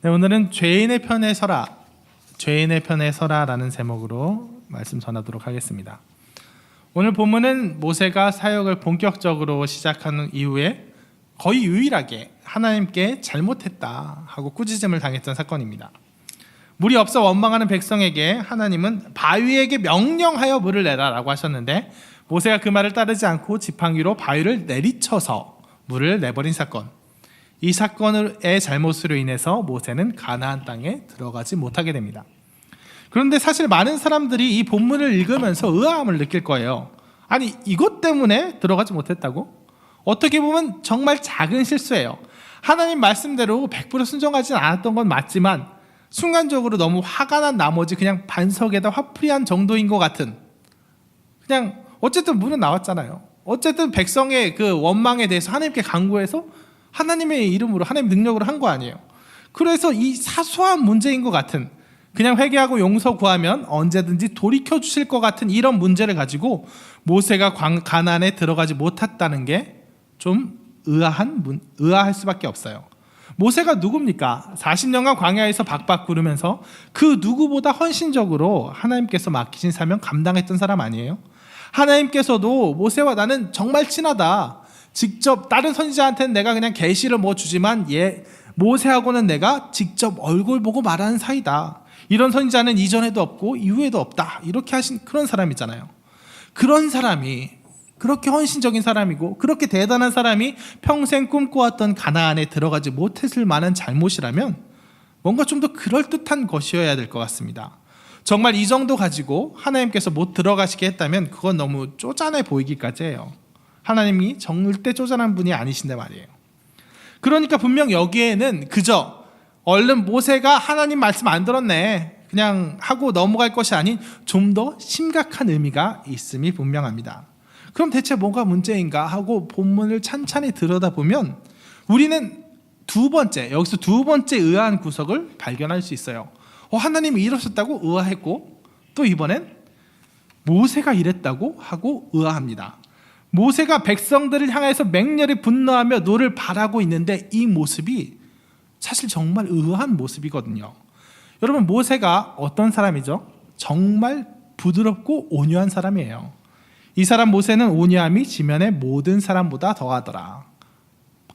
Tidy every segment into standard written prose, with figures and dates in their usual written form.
네, 오늘은 죄인의 편에 서라, 죄인의 편에 서라라는 제목으로 말씀 전하도록 하겠습니다. 오늘 본문은 모세가 사역을 본격적으로 시작한 이후에 거의 유일하게 하나님께 잘못했다 하고 꾸짖음을 당했던 사건입니다. 물이 없어 원망하는 백성에게 하나님은 바위에게 명령하여 물을 내라라고 하셨는데, 모세가 그 말을 따르지 않고 지팡이로 바위를 내리쳐서 물을 내버린 사건, 이 사건의 잘못으로 인해서 모세는 가나안 땅에 들어가지 못하게 됩니다. 그런데 사실 많은 사람들이 이 본문을 읽으면서 의아함을 느낄 거예요. 아니, 이것 때문에 들어가지 못했다고? 어떻게 보면 정말 작은 실수예요. 하나님 말씀대로 100% 순종하지 않았던 건 맞지만 순간적으로 너무 화가 난 나머지 그냥 반석에다 화풀이한 정도인 것 같은, 그냥 어쨌든 물은 나왔잖아요. 어쨌든 백성의 그 원망에 대해서 하나님께 간구해서 하나님의 이름으로, 하나님 능력으로 한 거 아니에요. 그래서 이 사소한 문제인 것 같은, 그냥 회개하고 용서 구하면 언제든지 돌이켜 주실 것 같은 이런 문제를 가지고 모세가 가나안에 들어가지 못했다는 게 좀 의아할 수밖에 없어요. 모세가 누굽니까? 40년간 광야에서 박박 구르면서 그 누구보다 헌신적으로 하나님께서 맡기신 사명 감당했던 사람 아니에요? 하나님께서도 모세와 나는 정말 친하다, 직접 다른 선지자한테는 내가 그냥 계시를 뭐 주지만 모세하고는 내가 직접 얼굴 보고 말하는 사이다, 이런 선지자는 이전에도 없고 이후에도 없다, 이렇게 하신 그런 사람이잖아요. 그런 사람이, 그렇게 헌신적인 사람이고 그렇게 대단한 사람이 평생 꿈꿔왔던 가나안에 들어가지 못했을 만한 잘못이라면 뭔가 좀 더 그럴듯한 것이어야 될 것 같습니다. 정말 이 정도 가지고 하나님께서 못 들어가시게 했다면 그건 너무 쪼잔해 보이기까지 해요. 하나님이 절대 쪼잔한 분이 아니신데 말이에요. 그러니까 분명 여기에는 그저 얼른 모세가 하나님 말씀 안 들었네 그냥 하고 넘어갈 것이 아닌 좀 더 심각한 의미가 있음이 분명합니다. 그럼 대체 뭐가 문제인가 하고 본문을 찬찬히 들여다보면 우리는 여기서 두 번째 의아한 구석을 발견할 수 있어요. 하나님이 이러셨다고 의아했고, 또 이번엔 모세가 이랬다고 하고 의아합니다. 모세가 백성들을 향해서 맹렬히 분노하며 노를 바라고 있는데 이 모습이 사실 정말 의아한 모습이거든요. 여러분, 모세가 어떤 사람이죠? 정말 부드럽고 온유한 사람이에요. 이 사람 모세는 온유함이 지면의 모든 사람보다 더하더라.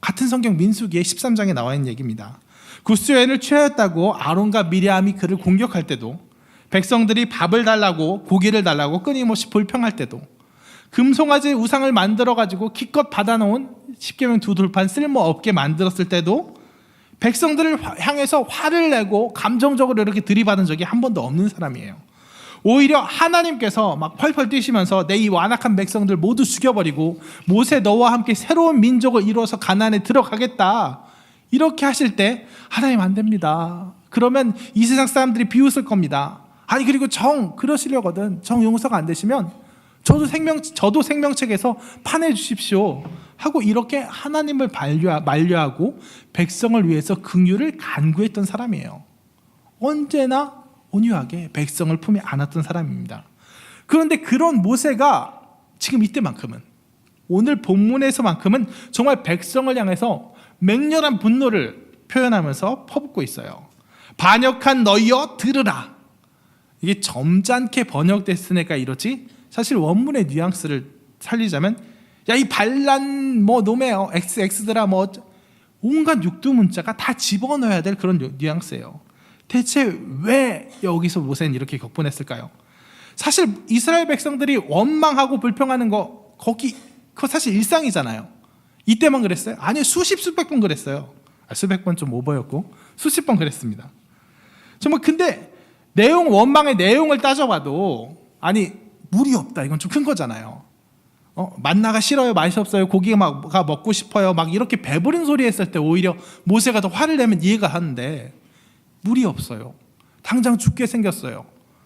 같은 성경 민수기의 13장에 나와 있는 얘기입니다. 굿수여인을 취하였다고 아론과 미리암이 그를 공격할 때도, 백성들이 밥을 달라고 고기를 달라고 끊임없이 불평할 때도, 금송아지 우상을 만들어가지고 기껏 받아놓은 십계명 두 돌판 쓸모없게 만들었을 때도 백성들을 향해서 화를 내고 감정적으로 이렇게 들이받은 적이 한 번도 없는 사람이에요. 오히려 하나님께서 막 펄펄 뛰시면서 내 이 완악한 백성들 모두 죽여버리고 모세 너와 함께 새로운 민족을 이루어서 가나안에 들어가겠다, 이렇게 하실 때 하나님 안 됩니다. 그러면 이 세상 사람들이 비웃을 겁니다. 아니, 그리고 그러시려거든 정 용서가 안 되시면 저도 생명책에서 파내 주십시오 하고 이렇게 하나님을 만류하고 백성을 위해서 긍휼을 간구했던 사람이에요. 언제나 온유하게 백성을 품에 안았던 사람입니다. 그런데 그런 모세가 지금 이때만큼은, 오늘 본문에서만큼은 정말 백성을 향해서 맹렬한 분노를 표현하면서 퍼붓고 있어요. 반역한 너희여 들으라. 이게 점잖게 번역됐으니까 이러지, 사실 원문의 뉘앙스를 살리자면 야 이 반란 놈의 XX들아 온갖 육두문자가 다 집어넣어야 될 그런 뉘앙스예요. 대체 왜 여기서 모세는 이렇게 격분했을까요? 사실 이스라엘 백성들이 원망하고 불평하는 그거 사실 일상이잖아요. 이때만 그랬어요? 아니요, 수백 번 그랬어요. 수백 번 좀 오버였고 수십 번 그랬습니다. 정말. 근데 원망의 내용을 따져봐도 아니, 물이 없다, 이건 좀 큰 거잖아요. 만나가 싫어요, 맛이 없어요, 고기가 먹고 싶어요, 막 이렇게 배부른 소리 했을 때 오히려 모세가 더 화를 내면 이해가 하는데, 물이 없어요, 당장 죽게 생겼어요.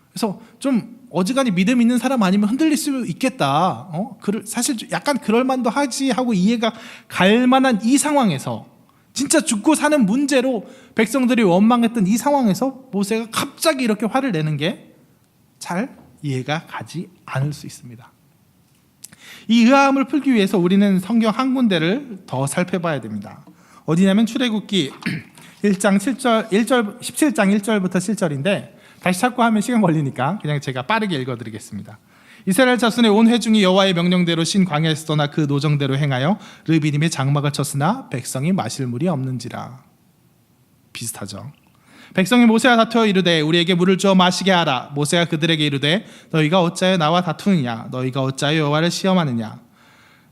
그래서 좀 어지간히 믿음 있는 사람 아니면 흔들릴 수 있겠다, 사실 약간 그럴만도 하지 하고 이해가 갈 만한 이 상황에서, 진짜 죽고 사는 문제로 백성들이 원망했던 이 상황에서 모세가 갑자기 이렇게 화를 내는 게 잘 이해가 가지 않을 수 있습니다. 이 의아함을 풀기 위해서 우리는 성경 한 군데를 더 살펴봐야 됩니다. 어디냐면 출애굽기 1장 7절 17장 1절부터 7절인데 다시 찾고 하면 시간 걸리니까 그냥 제가 빠르게 읽어드리겠습니다. 이스라엘 자손의 온 회중이 여호와의 명령대로 신 광야에서 떠나 그 노정대로 행하여 르비딤의 장막을 쳤으나 백성이 마실 물이 없는지라. 비슷하죠. 백성이 모세와 다투어 이르되 우리에게 물을 주어 마시게 하라. 모세가 그들에게 이르되 너희가 어찌하여 나와 다투느냐? 너희가 어찌하여 여호와를 시험하느냐?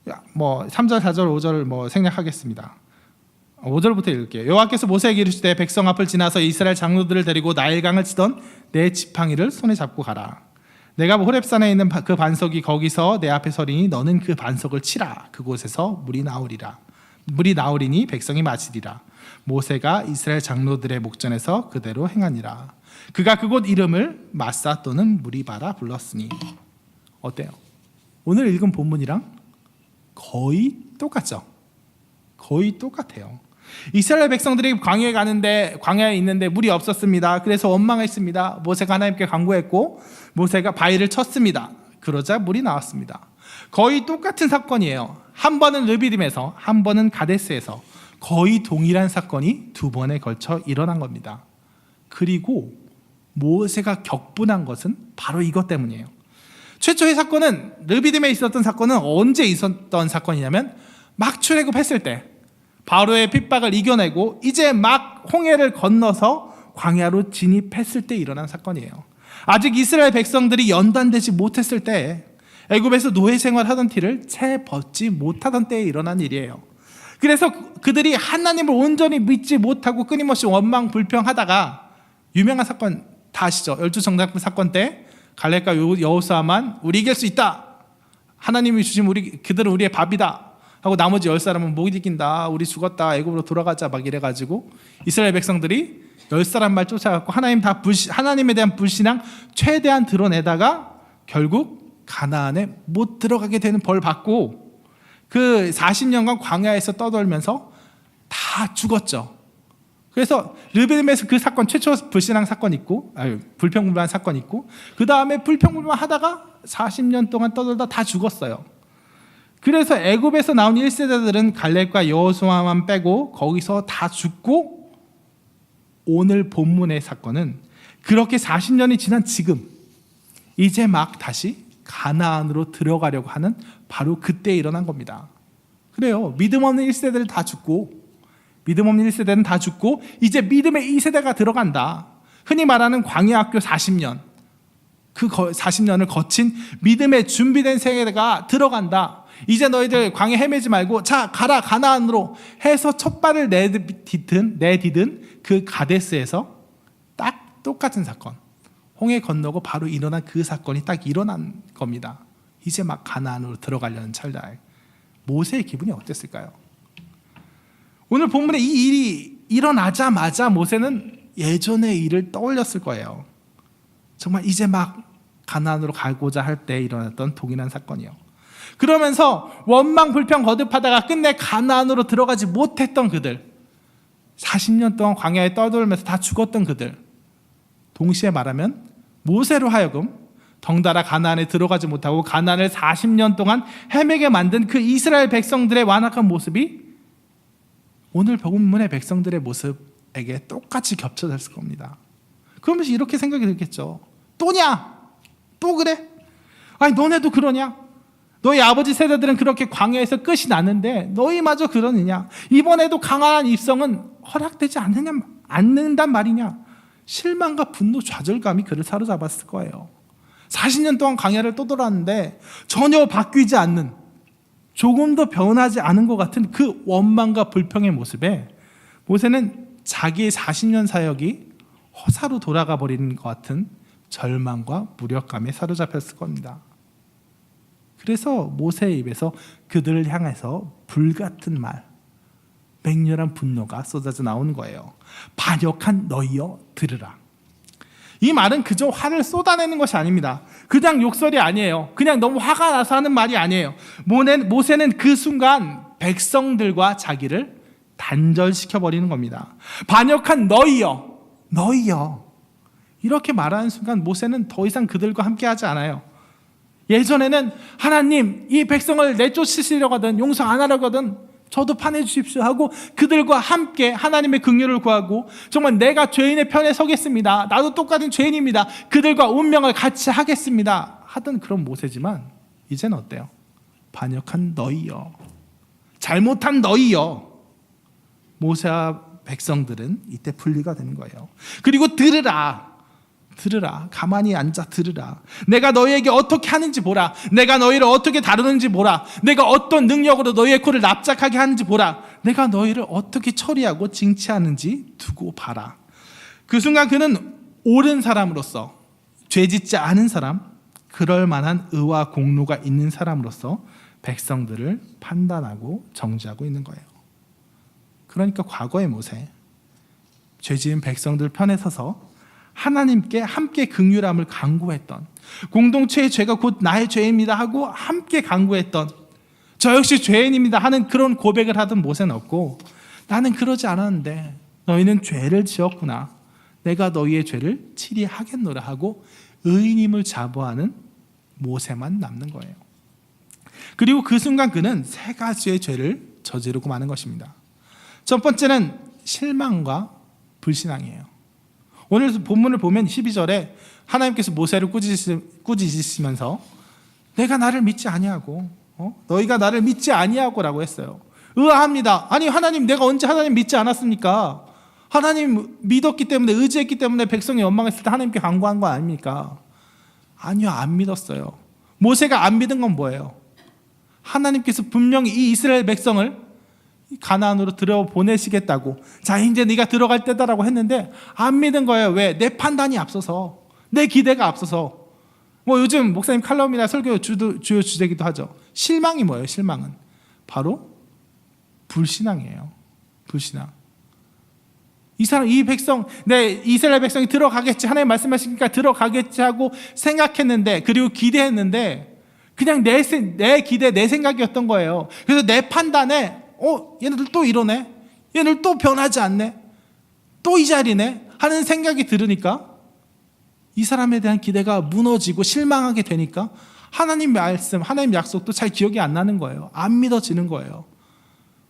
3절 4절 5절 생략하겠습니다. 5절부터 읽을게요. 여호와께서 모세에게 이르시되 백성 앞을 지나서 이스라엘 장로들을 데리고 나일강을 치던 내 지팡이를 손에 잡고 가라. 내가 호렙산에 있는 그 반석이 거기서 내 앞에 서리니 너는 그 반석을 치라. 그곳에서 물이 나오리라. 물이 나오리니 백성이 마시리라. 모세가 이스라엘 장로들의 목전에서 그대로 행하니라. 그가 그곳 이름을 마사 또는 무리바라 불렀으니. 어때요? 오늘 읽은 본문이랑 거의 똑같죠? 거의 똑같아요. 이스라엘 백성들이 광야에 가는데 광야에 있는데 물이 없었습니다. 그래서 원망했습니다. 모세가 하나님께 간구했고 모세가 바위를 쳤습니다. 그러자 물이 나왔습니다. 거의 똑같은 사건이에요. 한 번은 르비딤에서 한 번은 가데스에서 거의 동일한 사건이 두 번에 걸쳐 일어난 겁니다. 그리고 모세가 격분한 것은 바로 이것 때문이에요. 최초의 사건은 르비딤에 있었던 사건은 언제 있었던 사건이냐면 막 출애굽했을 때 바로의 핍박을 이겨내고 이제 막 홍해를 건너서 광야로 진입했을 때 일어난 사건이에요. 아직 이스라엘 백성들이 연단되지 못했을 때 애굽에서 노예 생활하던 티를 채 벗지 못하던 때에 일어난 일이에요. 그래서 그들이 하나님을 온전히 믿지 못하고 끊임없이 원망 불평하다가 유명한 사건 다 아시죠? 열두정탐 사건 때 갈렙과 여호수아만 우리 이길 수 있다. 하나님이 주신 그들은 우리의 밥이다. 하고 나머지 10사람은 못 이긴다. 우리 죽었다. 애굽으로 돌아가자. 막 이래가지고 이스라엘 백성들이 10사람 말 쫓아갖고 하나님에 대한 불신앙 최대한 드러내다가 결국 가나안에 못 들어가게 되는 벌 받고 그 40년간 광야에서 떠돌면서 다 죽었죠. 그래서 르비딤에서 그 사건 최초 불신앙 사건 있고 불평불만 사건 있고 그 다음에 불평불만 하다가 40년 동안 떠돌다 다 죽었어요. 그래서 애굽에서 나온 1세대들은 갈렙과 여호수아만 빼고 거기서 다 죽고 오늘 본문의 사건은 그렇게 40년이 지난 지금 이제 막 다시 가나안으로 들어가려고 하는 바로 그때 일어난 겁니다. 그래요. 믿음 없는 1세대를 다 죽고 믿음 없는 1세대는 다 죽고 이제 믿음의 2세대가 들어간다. 흔히 말하는 광야학교 40년 그 40년을 거친 믿음의 준비된 세대가 들어간다. 이제 너희들 광야 헤매지 말고 자 가라 가나안으로 해서 첫 발을 내디든 그 가데스에서 딱 똑같은 사건 홍해 건너고 바로 일어난 그 사건이 딱 일어난 겁니다. 이제 막 가나안으로 들어가려는 찰나에 모세의 기분이 어땠을까요? 오늘 본문에 이 일이 일어나자마자 모세는 예전의 일을 떠올렸을 거예요. 정말 이제 막 가나안으로 가고자 할 때 일어났던 동일한 사건이요. 그러면서 원망 불평 거듭하다가 끝내 가나안으로 들어가지 못했던 그들 40년 동안 광야에 떠돌면서 다 죽었던 그들 동시에 말하면 모세로 하여금 덩달아 가나안에 들어가지 못하고 가나안을 40년 동안 헤매게 만든 그 이스라엘 백성들의 완악한 모습이 오늘 본문의 백성들의 모습에게 똑같이 겹쳐졌을 겁니다. 그러면서 이렇게 생각이 들겠죠. 또냐? 또 그래? 아니 너네도 그러냐? 너희 아버지 세대들은 그렇게 광야에서 끝이 났는데 너희마저 그러느냐? 이번에도 강한 입성은 허락되지 않는단 말이냐? 실망과 분노, 좌절감이 그를 사로잡았을 거예요. 40년 동안 광야를 떠돌았는데 전혀 바뀌지 않는 조금도 변하지 않은 것 같은 그 원망과 불평의 모습에 모세는 자기의 40년 사역이 허사로 돌아가 버리는 것 같은 절망과 무력감에 사로잡혔을 겁니다. 그래서 모세의 입에서 그들을 향해서 불같은 말, 맹렬한 분노가 쏟아져 나오는 거예요. 반역한 너희여 들으라. 이 말은 그저 화를 쏟아내는 것이 아닙니다. 그냥 욕설이 아니에요. 그냥 너무 화가 나서 하는 말이 아니에요. 모세는 그 순간 백성들과 자기를 단절시켜버리는 겁니다. 반역한 너희여 이렇게 말하는 순간 모세는 더 이상 그들과 함께하지 않아요. 예전에는 하나님 이 백성을 내쫓으시려고 하든 용서 안 하려고 하든 저도 판해 주십시오 하고 그들과 함께 하나님의 긍휼을 구하고 정말 내가 죄인의 편에 서겠습니다. 나도 똑같은 죄인입니다. 그들과 운명을 같이 하겠습니다. 하던 그런 모세지만 이제는 어때요? 반역한 너희여, 잘못한 너희여. 모세와 백성들은 이때 분리가 되는 거예요. 그리고 들으라, 가만히 앉아 들으라. 내가 너희에게 어떻게 하는지 보라. 내가 너희를 어떻게 다루는지 보라. 내가 어떤 능력으로 너희의 코를 납작하게 하는지 보라. 내가 너희를 어떻게 처리하고 징치하는지 두고 봐라. 그 순간 그는 옳은 사람으로서, 죄짓지 않은 사람, 그럴 만한 의와 공로가 있는 사람으로서 백성들을 판단하고 정지하고 있는 거예요. 그러니까 과거의 모세, 죄지은 백성들 편에 서서 하나님께 함께 긍휼함을 강구했던, 공동체의 죄가 곧 나의 죄입니다 하고 함께 강구했던, 저 역시 죄인입니다 하는 그런 고백을 하던 모세는 없고, 나는 그러지 않았는데 너희는 죄를 지었구나, 내가 너희의 죄를 치리하겠노라 하고 의인임을 자부하는 모세만 남는 거예요. 그리고 그 순간 그는 세 가지의 죄를 저지르고 마는 것입니다. 첫 번째는 실망과 불신앙이에요. 오늘 본문을 보면 12절에 하나님께서 모세를 꾸짖으시면서 내가 나를 믿지 아니하고 너희가 나를 믿지 아니하고라고 했어요. 의아합니다. 아니 하나님, 내가 언제 하나님 믿지 않았습니까? 하나님 믿었기 때문에, 의지했기 때문에 백성이 원망했을 때 하나님께 간구한 거 아닙니까? 아니요, 안 믿었어요. 모세가 안 믿은 건 뭐예요? 하나님께서 분명히 이 이스라엘 백성을 가나안으로 들어보내시겠다고, 자 이제 네가 들어갈 때다라고 했는데 안 믿은 거예요. 왜? 내 판단이 앞서서, 내 기대가 앞서서. 뭐 요즘 목사님 칼럼이나 설교 주요 주제기도 하죠. 실망이 뭐예요? 실망은 바로 불신앙이에요. 불신앙. 이 백성, 이스라엘 백성이 들어가겠지, 하나님 말씀하시니까 들어가겠지 하고 생각했는데, 그리고 기대했는데 그냥 내 기대, 내 생각이었던 거예요. 그래서 내 판단에 얘네들 또 이러네, 얘네들 또 변하지 않네, 또 이 자리네 하는 생각이 들으니까 이 사람에 대한 기대가 무너지고 실망하게 되니까 하나님 말씀, 하나님 약속도 잘 기억이 안 나는 거예요. 안 믿어지는 거예요.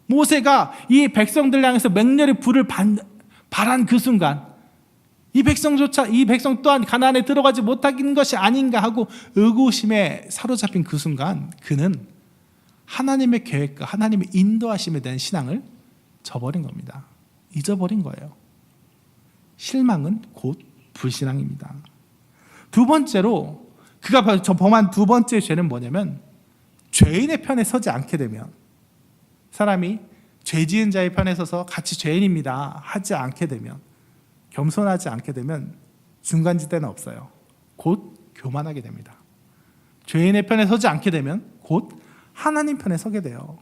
모세가 이 백성들 향해서 맹렬히 불을 발한 그 순간, 이 백성 또한 가나안에 들어가지 못하는 것이 아닌가 하고 의구심에 사로잡힌 그 순간 그는 하나님의 계획과 하나님의 인도하심에 대한 신앙을 저버린 겁니다. 잊어버린 거예요. 실망은 곧 불신앙입니다. 두 번째로 그가 범한 두 번째 죄는 뭐냐면, 죄인의 편에 서지 않게 되면, 사람이 죄 지은 자의 편에 서서 같이 죄인입니다 하지 않게 되면, 겸손하지 않게 되면 중간지대는 없어요. 곧 교만하게 됩니다. 죄인의 편에 서지 않게 되면 곧 하나님 편에 서게 돼요.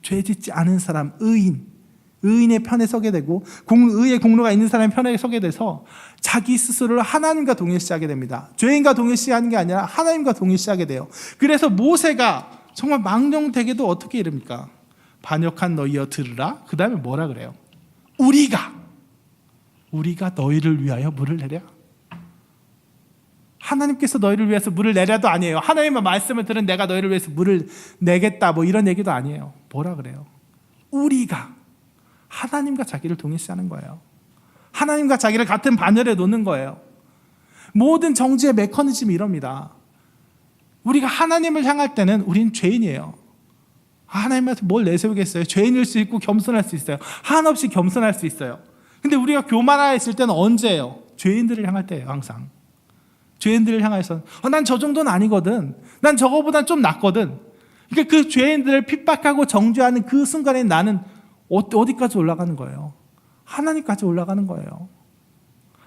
죄 짓지 않은 사람, 의인의 편에 서게 되고, 의의 공로가 있는 사람의 편에 서게 돼서 자기 스스로를 하나님과 동일시하게 됩니다. 죄인과 동일시하는 게 아니라 하나님과 동일시하게 돼요. 그래서 모세가 정말 망령되게도 어떻게 이릅니까? 반역한 너희여 들으라. 그 다음에 뭐라 그래요? 우리가 너희를 위하여 물을 내랴. 하나님께서 너희를 위해서 물을 내려도 아니에요. 하나님의 말씀을 들은 내가 너희를 위해서 물을 내겠다, 뭐 이런 얘기도 아니에요. 뭐라 그래요? 우리가. 하나님과 자기를 동일시하는 거예요. 하나님과 자기를 같은 반열에 놓는 거예요. 모든 정죄의 메커니즘이 이럽니다. 우리가 하나님을 향할 때는 우린 죄인이에요. 하나님한테 뭘 내세우겠어요? 죄인일 수 있고 겸손할 수 있어요. 한없이 겸손할 수 있어요. 근데 우리가 교만하였을 때는 언제예요? 죄인들을 향할 때예요. 항상 죄인들을 향해서 난 저 정도는 아니거든, 난 저거보단 좀 낫거든. 그러니까 그 죄인들을 핍박하고 정죄하는 그 순간에 나는 어디까지 올라가는 거예요? 하나님까지 올라가는 거예요.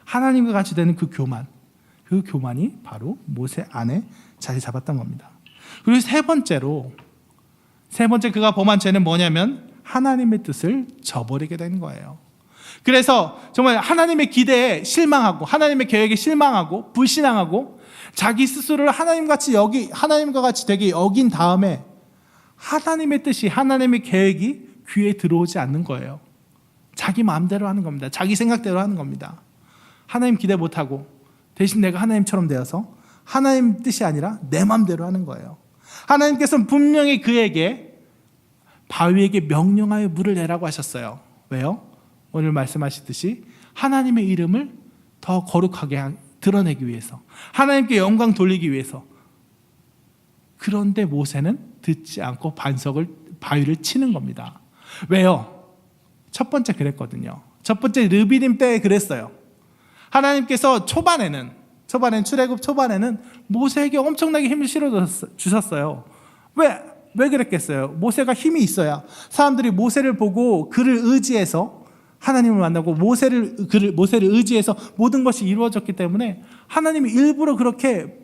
하나님과 같이 되는 그 교만이 바로 모세 안에 자리 잡았던 겁니다. 그리고 세 번째 그가 범한 죄는 뭐냐면 하나님의 뜻을 저버리게 되는 거예요. 그래서 정말 하나님의 기대에 실망하고, 하나님의 계획에 실망하고 불신앙하고, 자기 스스로를 하나님과 같이 되게 여긴 다음에 하나님의 뜻이, 하나님의 계획이 귀에 들어오지 않는 거예요. 자기 마음대로 하는 겁니다. 자기 생각대로 하는 겁니다. 하나님 기대 못하고 대신 내가 하나님처럼 되어서 하나님 뜻이 아니라 내 마음대로 하는 거예요. 하나님께서는 분명히 그에게 바위에게 명령하여 물을 내라고 하셨어요. 왜요? 오늘 말씀하시듯이 하나님의 이름을 더 거룩하게 드러내기 위해서, 하나님께 영광 돌리기 위해서. 그런데 모세는 듣지 않고 바위를 치는 겁니다. 왜요? 첫 번째 그랬거든요. 첫 번째 르비딤 때에 그랬어요. 하나님께서 초반에는 출애굽 초반에는 모세에게 엄청나게 힘을 실어 주셨어요. 왜 그랬겠어요? 모세가 힘이 있어야 사람들이 모세를 보고 그를 의지해서 하나님을 만나고 모세를 의지해서 모든 것이 이루어졌기 때문에 하나님이 일부러 그렇게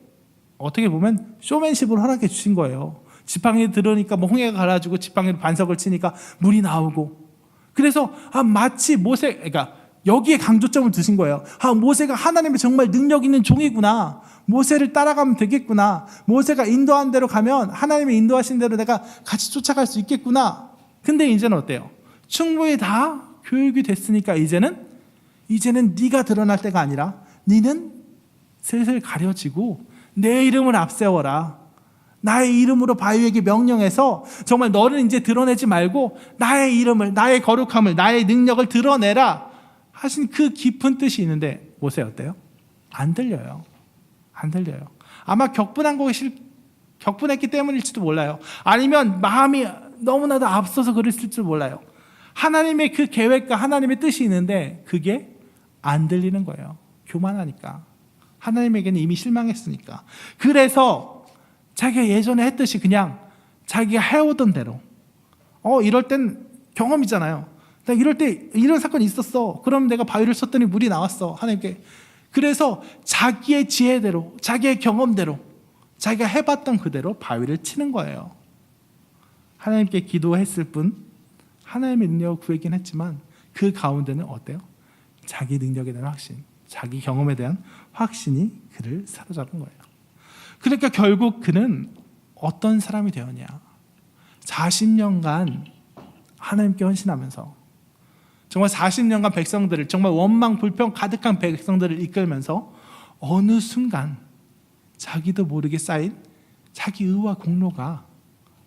어떻게 보면 쇼맨십을 허락해 주신 거예요. 지팡이 들으니까 홍해가 갈라지고 지팡이로 반석을 치니까 물이 나오고, 그래서 마치 그러니까 여기에 강조점을 두신 거예요. 모세가 하나님의 정말 능력 있는 종이구나. 모세를 따라가면 되겠구나. 모세가 인도한 대로 가면 하나님의 인도하신 대로 내가 같이 쫓아갈 수 있겠구나. 근데 이제는 어때요? 충분히 다 교육이 됐으니까 이제는 네가 드러날 때가 아니라 니는 슬슬 가려지고 내 이름을 앞세워라. 나의 이름으로 바위에게 명령해서 정말 너를 이제 드러내지 말고 나의 이름을, 나의 거룩함을, 나의 능력을 드러내라 하신 그 깊은 뜻이 있는데 모세 어때요? 안 들려요. 아마 격분했기 때문일지도 몰라요. 아니면 마음이 너무나도 앞서서 그랬을 줄 몰라요. 하나님의 그 계획과 하나님의 뜻이 있는데 그게 안 들리는 거예요. 교만하니까. 하나님에게는 이미 실망했으니까. 그래서 자기가 예전에 했듯이 그냥 자기가 해오던 대로, 이럴 땐 경험이잖아요. 나 이럴 때 이런 사건이 있었어. 그럼 내가 바위를 쳤더니 물이 나왔어. 하나님께. 그래서 자기의 지혜대로, 자기의 경험대로, 자기가 해봤던 그대로 바위를 치는 거예요. 하나님께 기도했을 뿐 하나님의 능력을 구했긴 했지만 그 가운데는 어때요? 자기 능력에 대한 확신, 자기 경험에 대한 확신이 그를 사로잡은 거예요. 그러니까 결국 그는 어떤 사람이 되었냐? 40년간 하나님께 헌신하면서 정말 40년간 백성들을, 정말 원망 불평 가득한 백성들을 이끌면서 어느 순간 자기도 모르게 쌓인 자기 의와 공로가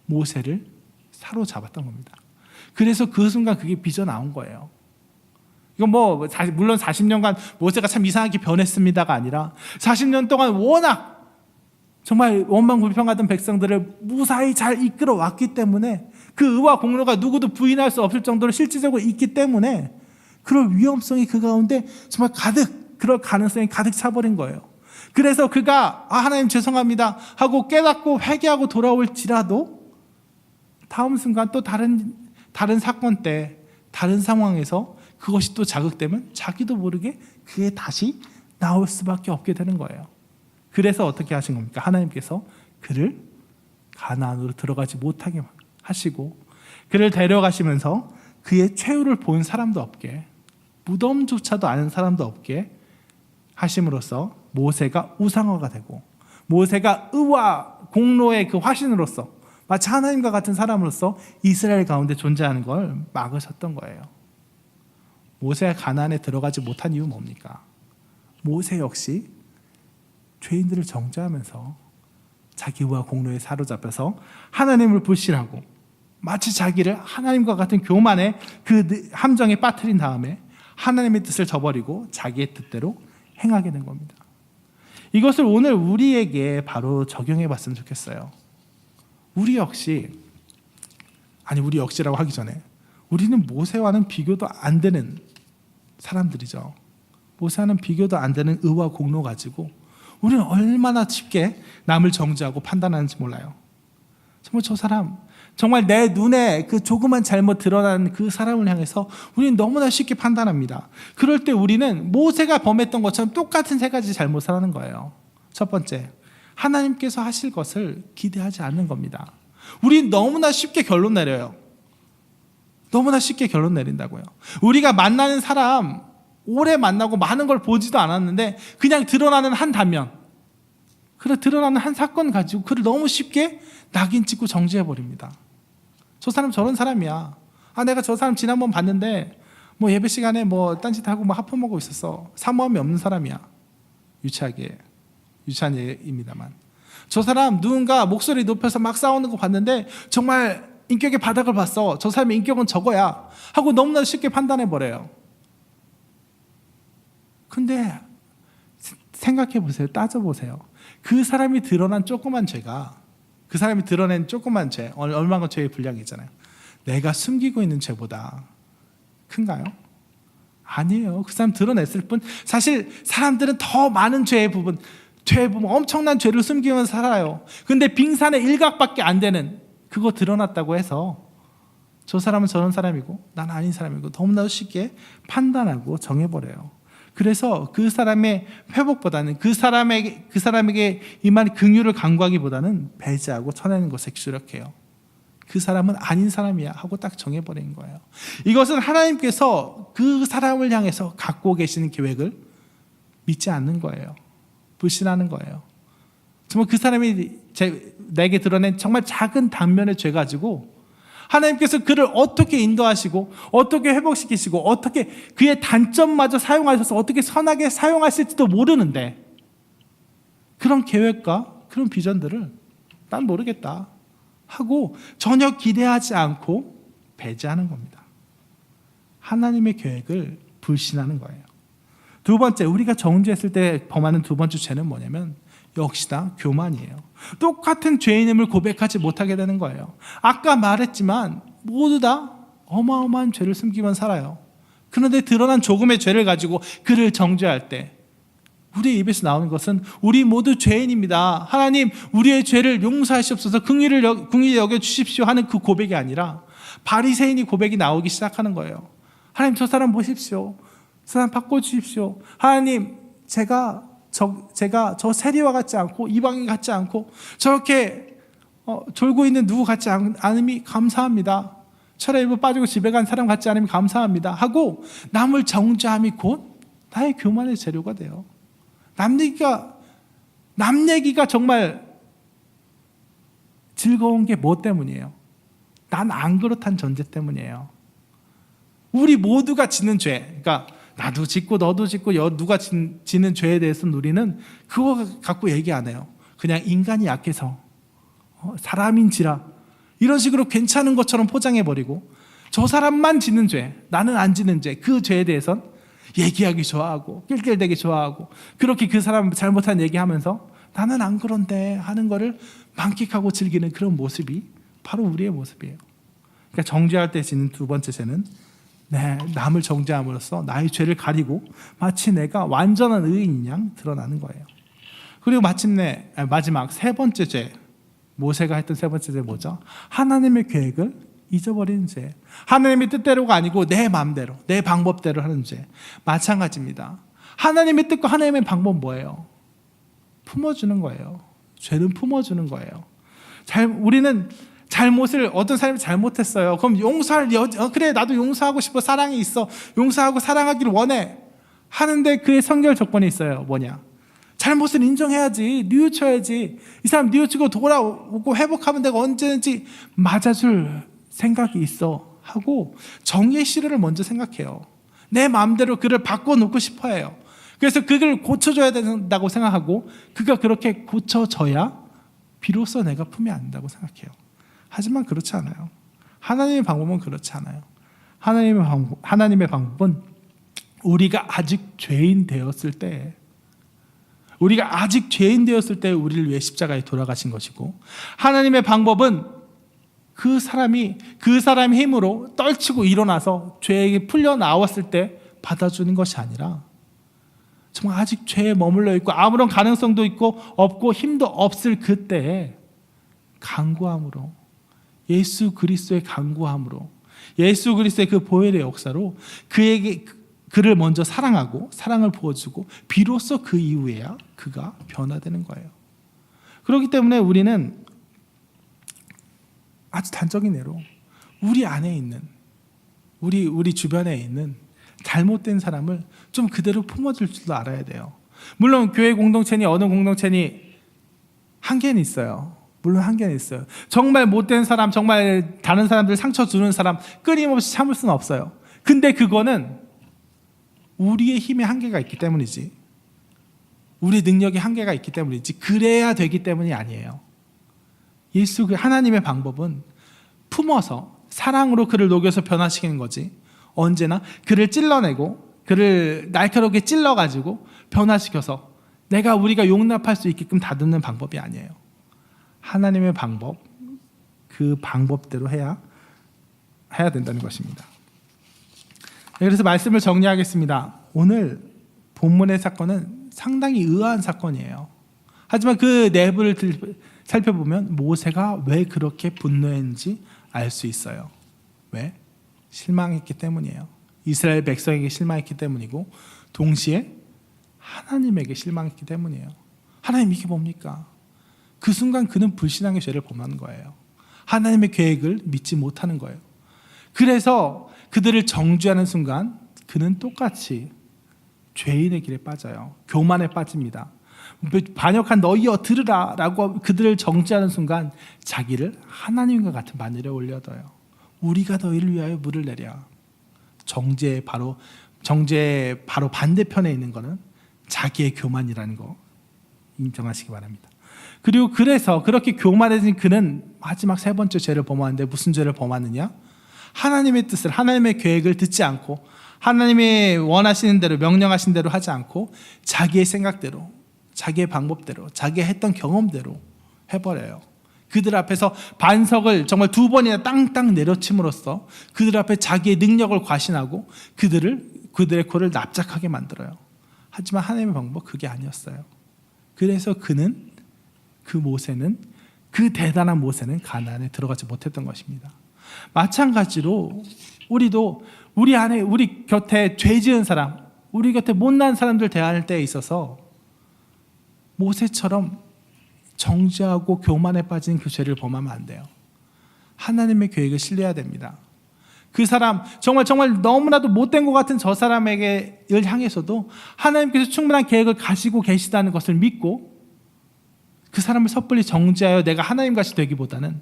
모세를 사로잡았던 겁니다. 그래서 그 순간 그게 빚어나온 거예요. 이건 물론 40년간 모세가 참 이상하게 변했습니다가 아니라 40년 동안 워낙 정말 원망 불평하던 백성들을 무사히 잘 이끌어 왔기 때문에 그 의와 공로가 누구도 부인할 수 없을 정도로 실질적으로 있기 때문에 그럴 위험성이 그 가운데 정말 그럴 가능성이 가득 차버린 거예요. 그래서 그가 하나님 죄송합니다 하고 깨닫고 회개하고 돌아올지라도 다음 순간 또 다른 사건 때 다른 상황에서 그것이 또 자극되면 자기도 모르게 그게 다시 나올 수밖에 없게 되는 거예요. 그래서 어떻게 하신 겁니까? 하나님께서 그를 가나안으로 들어가지 못하게 하시고 그를 데려가시면서 그의 최후를 본 사람도 없게, 무덤조차도 아는 사람도 없게 하심으로써 모세가 우상화가 되고 모세가 의와 공로의 그 화신으로서 마치 하나님과 같은 사람으로서 이스라엘 가운데 존재하는 걸 막으셨던 거예요. 모세가 가나안에 들어가지 못한 이유는 뭡니까? 모세 역시 죄인들을 정죄하면서 자기 의와 공로에 사로잡혀서 하나님을 불신하고 마치 자기를 하나님과 같은 교만의 그 함정에 빠뜨린 다음에 하나님의 뜻을 저버리고 자기의 뜻대로 행하게 된 겁니다. 이것을 오늘 우리에게 바로 적용해 봤으면 좋겠어요. 우리 역시라고 하기 전에 우리는 모세와는 비교도 안 되는 사람들이죠. 모세와는 비교도 안 되는 의와 공로 가지고 우리는 얼마나 쉽게 남을 정죄하고 판단하는지 몰라요. 정말 저 사람, 정말 내 눈에 그 조그만 잘못 드러난 그 사람을 향해서 우리는 너무나 쉽게 판단합니다. 그럴 때 우리는 모세가 범했던 것처럼 똑같은 세 가지 잘못을 하는 거예요. 첫 번째, 하나님께서 하실 것을 기대하지 않는 겁니다. 우린 너무나 쉽게 결론 내려요. 너무나 쉽게 결론 내린다고요. 우리가 만나는 사람 오래 만나고 많은 걸 보지도 않았는데 그냥 드러나는 한 단면, 드러나는 한 사건 가지고 그를 너무 쉽게 낙인 찍고 정지해버립니다. 저 사람 저런 사람이야. 내가 저 사람 지난번 봤는데 예배 시간에 딴짓하고 하품하고 있었어. 사모함이 없는 사람이야. 유치한 예입니다만 저 사람 누군가 목소리 높여서 막 싸우는 거 봤는데 정말 인격의 바닥을 봤어. 저 사람의 인격은 저거야 하고 너무나 쉽게 판단해버려요. 근데 생각해 보세요. 따져보세요. 그 사람이 드러난 조그만 죄가, 그 사람이 드러낸 조그만 죄, 얼마나 죄의 분량이 있잖아요. 내가 숨기고 있는 죄보다 큰가요? 아니에요. 그 사람 드러냈을 뿐. 사실 사람들은 더 많은 죄의 부분, 엄청난 죄를 숨기면서 살아요. 근데 빙산의 일각밖에 안 되는 그거 드러났다고 해서 저 사람은 저런 사람이고 난 아닌 사람이고 너무나도 쉽게 판단하고 정해버려요. 그래서 그 사람의 회복보다는 그 사람에게 임한 긍휼을 간구하기보다는 배제하고 쳐내는 것에 주력해요. 그 사람은 아닌 사람이야 하고 딱 정해버린 거예요. 이것은 하나님께서 그 사람을 향해서 갖고 계시는 계획을 믿지 않는 거예요. 불신하는 거예요. 정말 그 사람이 내게 드러낸 정말 작은 단면의 죄 가지고 하나님께서 그를 어떻게 인도하시고 어떻게 회복시키시고 어떻게 그의 단점마저 사용하셔서 어떻게 선하게 사용하실지도 모르는데 그런 계획과 그런 비전들을 난 모르겠다 하고 전혀 기대하지 않고 배제하는 겁니다. 하나님의 계획을 불신하는 거예요. 두 번째, 우리가 정죄했을 때 범하는 두 번째 죄는 뭐냐면 역시나 교만이에요. 똑같은 죄인임을 고백하지 못하게 되는 거예요. 아까 말했지만 모두 다 어마어마한 죄를 숨기면 살아요. 그런데 드러난 조금의 죄를 가지고 그를 정죄할 때 우리의 입에서 나오는 것은 우리 모두 죄인입니다. 하나님, 우리의 죄를 용서하시옵소서, 긍휼히 여겨주십시오 하는 그 고백이 아니라 바리새인이 고백이 나오기 시작하는 거예요. 하나님, 저 사람 보십시오. 저 사람 바꿔주십시오. 하나님, 제가 저 세리와 같지 않고 이방인 같지 않고 저렇게 졸고 있는 누구 같지 않음이 감사합니다. 철에 일부 빠지고 집에 간 사람 같지 않음이 감사합니다 하고 남을 정죄함이 곧 나의 교만의 재료가 돼요. 남 얘기가 정말 즐거운 게 뭐 때문이에요? 난 안 그렇다는 전제 때문이에요. 우리 모두가 짓는 죄, 그러니까 나도 짓고 너도 짓고 누가 짓는 죄에 대해서는 우리는 그거 갖고 얘기 안 해요. 그냥 인간이 약해서 사람인지라 이런 식으로 괜찮은 것처럼 포장해버리고 저 사람만 짓는 죄, 나는 안 짓는 죄, 그 죄에 대해서는 얘기하기 좋아하고 낄낄대기 좋아하고 그렇게 그 사람 잘못한 얘기하면서 나는 안 그런데 하는 거를 만끽하고 즐기는 그런 모습이 바로 우리의 모습이에요. 그러니까 정죄할 때 짓는 두 번째 죄는 남을 정죄함으로써 나의 죄를 가리고 마치 내가 완전한 의인인 양 드러나는 거예요. 그리고 마침내 마지막 세 번째 죄, 모세가 했던 세 번째 죄 뭐죠? 하나님의 계획을 잊어버리는 죄. 하나님의 뜻대로가 아니고 내 마음대로, 내 방법대로 하는 죄. 마찬가지입니다. 하나님의 뜻과 하나님의 방법은 뭐예요? 품어주는 거예요. 죄는 품어주는 거예요. 우리는 잘못을, 어떤 사람이 잘못했어요. 그럼 그래 나도 용서하고 싶어, 사랑이 있어, 용서하고 사랑하기를 원해 하는데 그의 선결 조건이 있어요. 뭐냐? 잘못을 인정해야지, 뉘우쳐야지. 이 사람 뉘우치고 돌아오고 회복하면 내가 언제든지 맞아줄 생각이 있어 하고 정의의 시류를 먼저 생각해요. 내 마음대로 그를 바꿔놓고 싶어해요. 그래서 그를 고쳐줘야 된다고 생각하고 그가 그렇게 고쳐져야 비로소 내가 품에 안다고 생각해요. 하지만 그렇지 않아요. 하나님의 방법은 그렇지 않아요. 하나님의 방법은 우리가 아직 죄인 되었을 때 우리를 위해 십자가에 돌아가신 것이고, 하나님의 방법은 그 사람의 힘으로 떨치고 일어나서 죄에게 풀려 나왔을 때 받아주는 것이 아니라 정말 아직 죄에 머물러 있고 아무런 가능성도 없고 힘도 없을 그때에 간구함으로, 예수 그리스도의 간구함으로, 예수 그리스도의 그 보혈의 역사로 그를 먼저 사랑하고 사랑을 부어주고 비로소 그 이후에야 그가 변화되는 거예요. 그렇기 때문에 우리는 아주 단적인 예로 우리 안에 있는, 우리 주변에 있는 잘못된 사람을 좀 그대로 품어줄 줄도 알아야 돼요. 물론 교회 공동체니 어느 공동체니 한계는 있어요. 물론 한계는 있어요. 정말 못된 사람, 정말 다른 사람들 상처 주는 사람 끊임없이 참을 수는 없어요. 근데 그거는 우리의 힘에 한계가 있기 때문이지, 우리 능력에 한계가 있기 때문이지 그래야 되기 때문이 아니에요. 하나님의 방법은 품어서 사랑으로 그를 녹여서 변화시키는 거지, 언제나 그를 찔러내고 그를 날카롭게 찔러가지고 변화시켜서 우리가 용납할 수 있게끔 다듬는 방법이 아니에요. 하나님의 방법, 그 방법대로 해야 된다는 것입니다. 그래서 말씀을 정리하겠습니다. 오늘 본문의 사건은 상당히 의아한 사건이에요. 하지만 그 내부를 살펴보면 모세가 왜 그렇게 분노했는지 알 수 있어요. 왜? 실망했기 때문이에요. 이스라엘 백성에게 실망했기 때문이고, 동시에 하나님에게 실망했기 때문이에요. 하나님, 이게 뭡니까? 그 순간 그는 불신앙의 죄를 범하는 거예요. 하나님의 계획을 믿지 못하는 거예요. 그래서 그들을 정죄하는 순간 그는 똑같이 죄인의 길에 빠져요. 교만에 빠집니다. 반역한 너희여 들으라 라고 그들을 정죄하는 순간 자기를 하나님과 같은 바늘에 올려둬요. 우리가 너희를 위하여 물을 내랴. 정죄의 바로 반대편에 있는 것은 자기의 교만이라는 거 인정하시기 바랍니다. 그리고 그래서 그렇게 교만해진 그는 마지막 세 번째 죄를 범하는데, 무슨 죄를 범하느냐? 하나님의 뜻을, 하나님의 계획을 듣지 않고 하나님이 원하시는 대로, 명령하신 대로 하지 않고 자기의 생각대로, 자기의 방법대로, 자기가 했던 경험대로 해버려요. 그들 앞에서 반석을 정말 2번이나 땅땅 내려침으로써 그들 앞에 자기의 능력을 과신하고 그들의 코를 납작하게 만들어요. 하지만 하나님의 방법, 그게 아니었어요. 그래서 그 대단한 모세는 가나안에 들어가지 못했던 것입니다. 마찬가지로 우리도 우리 곁에 죄 지은 사람, 우리 곁에 못난 사람들 대할 때에 있어서 모세처럼 정죄하고 교만에 빠진 그 죄를 범하면 안 돼요. 하나님의 계획을 신뢰해야 됩니다. 그 사람, 정말 너무나도 못된 것 같은 저 사람에게 향해서도 하나님께서 충분한 계획을 가지고 계시다는 것을 믿고 그 사람을 섣불리 정죄하여 내가 하나님같이 되기보다는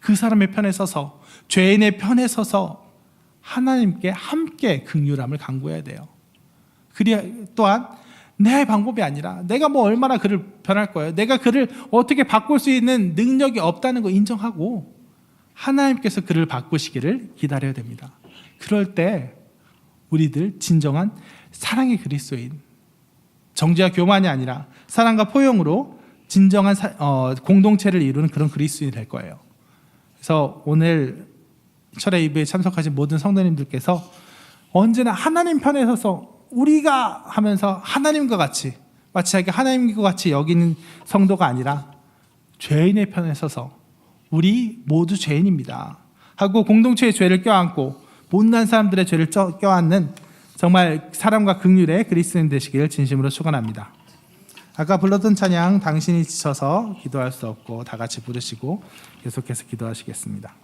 그 사람의 편에 서서, 죄인의 편에 서서 하나님께 함께 긍휼함을 강구해야 돼요. 또한 내 방법이 아니라 내가 얼마나 그를 변할 거예요, 내가 그를 어떻게 바꿀 수 있는 능력이 없다는 거 인정하고 하나님께서 그를 바꾸시기를 기다려야 됩니다. 그럴 때 우리들 진정한 사랑의 그리스도인, 정죄와 교만이 아니라 사랑과 포용으로 진정한 공동체를 이루는 그런 그리스도인이 될 거예요. 그래서 오늘 철회 예배에 참석하신 모든 성도님들께서 언제나 하나님 편에 서서 우리가 하면서 하나님과 같이, 마치 자기가 하나님과 같이 여기는 성도가 아니라 죄인의 편에 서서 우리 모두 죄인입니다 하고 공동체의 죄를 껴안고 못난 사람들의 죄를 껴안는 정말 사랑과 긍휼의 그리스도인 되시기를 진심으로 축원합니다. 아까 불렀던 찬양, 당신이 지쳐서 기도할 수 없고, 다 같이 부르시고 계속해서 기도하시겠습니다.